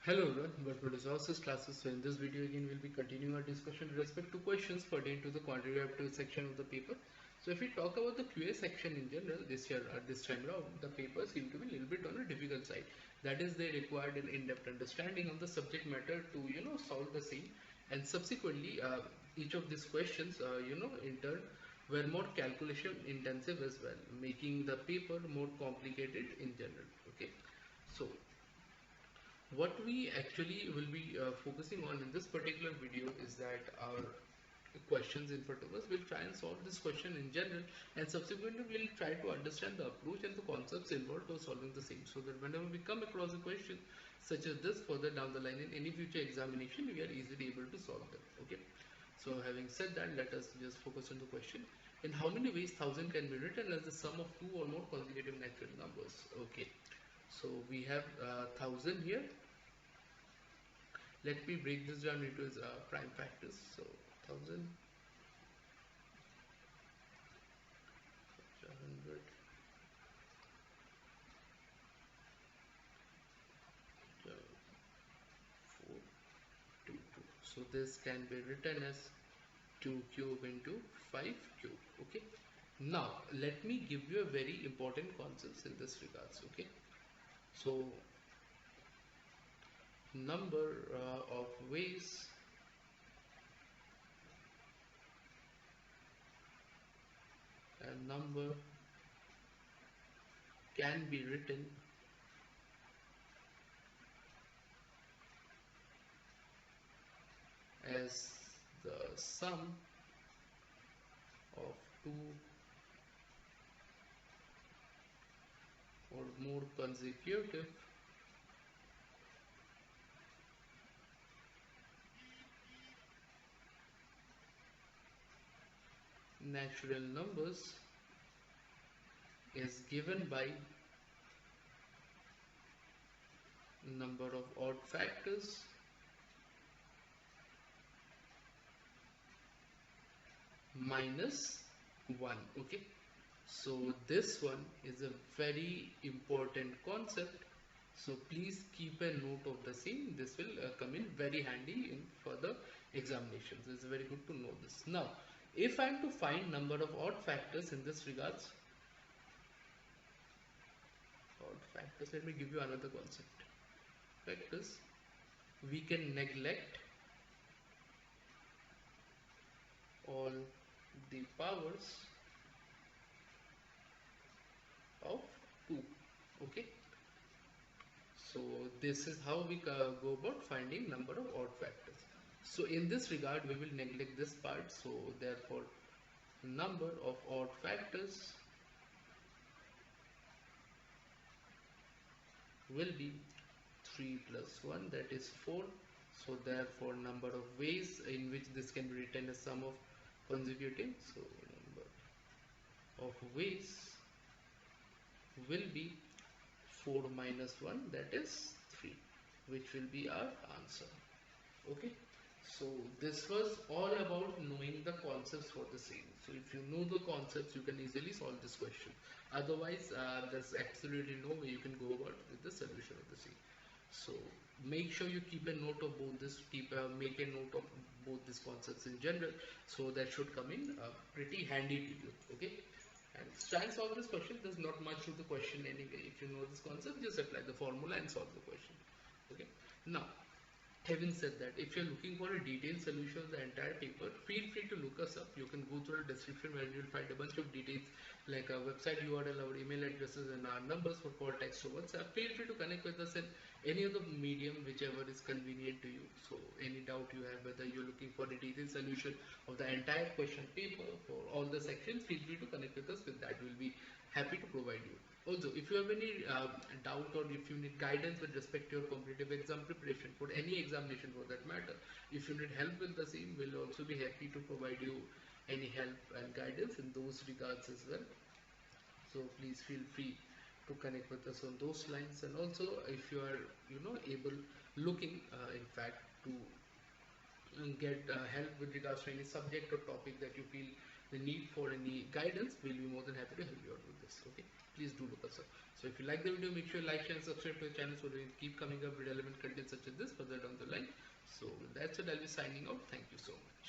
Hello everyone, welcome to resources classes. So in this video again we'll be continuing our discussion with respect to questions pertaining to the quantitative section of the paper. So if we talk about the QA section in general this year or this time around, the paper seem to be a little bit on a difficult side. That is, they required an in-depth understanding of the subject matter to solve the same, and subsequently each of these questions in turn were more calculation intensive as well, making the paper more complicated in general. Okay, so what we actually will be focusing on in this particular video is that our questions in front of us will try and solve this question in general, and subsequently we'll try to understand the approach and the concepts involved for solving the same, so that whenever we come across a question such as this further down the line in any future examination, we are easily able to solve them. Okay, so having said that, let us just focus on the question. In how many ways 1000 can be written as the sum of two or more consecutive natural numbers? Okay, so we have 1000 here. Let me break this down into its prime factors. So 1000, 100, 4, 2, 2. So this can be written as 2 cube into 5 cube. Okay. Now let me give you a very important concepts in this regards. Okay. So number of ways a number can be written as the sum of two or more consecutive natural numbers is given by number of odd factors minus 1. Okay, so this one is a very important concept, so please keep a note of the same. This will come in very handy in further examinations. It's very good to know this. Now if I am to find number of odd factors in this regards, odd factors, let me give you another concept. Factors, we can neglect all the powers of 2. Okay, so this is how we go about finding number of odd factors. So in this regard we will neglect this part, so therefore number of odd factors will be 3 plus 1, that is 4. So therefore number of ways in which this can be written as sum of consecutive, so number of ways will be 4 minus 1, that is 3, which will be our answer. Okay, so this was all about knowing the concepts for the same. So if you know the concepts, you can easily solve this question. Otherwise there's absolutely no way you can go about with the solution of the same. So make sure you keep a note of both this, make a note of both these concepts in general, so that should come in pretty handy to you. Okay, and try and solve this question. There's not much to the question anyway. If you know this concept, just apply the formula and solve the question. Okay, now having said that, if you're looking for a detailed solution of the entire paper, feel free to look us up. You can go through the description where you'll find a bunch of details like our website URL, our email addresses, and our numbers for call, text, or WhatsApp. Feel free to connect with us in any of the medium, whichever is convenient to you. So any doubt you have, whether you're looking for a detailed solution of the entire question paper for all the sections, feel free to connect with us. With that, we'll be happy to provide you. Also, if you have any doubt, or if you need guidance with respect to your competitive exam preparation for any examination for that matter, if you need help with the same, we'll also be happy to provide you any help and guidance in those regards as well. So please feel free to connect with us on those lines. And also, if you are able, looking in fact to get help with regards to any subject or topic that you feel the need for any guidance, we'll be more than happy to help you out with this. Okay, please do look us up. So if you like the video, make sure you like, share and subscribe to the channel so we keep coming up with relevant content such as this further down the line. So with that said, I'll be signing out. Thank you so much.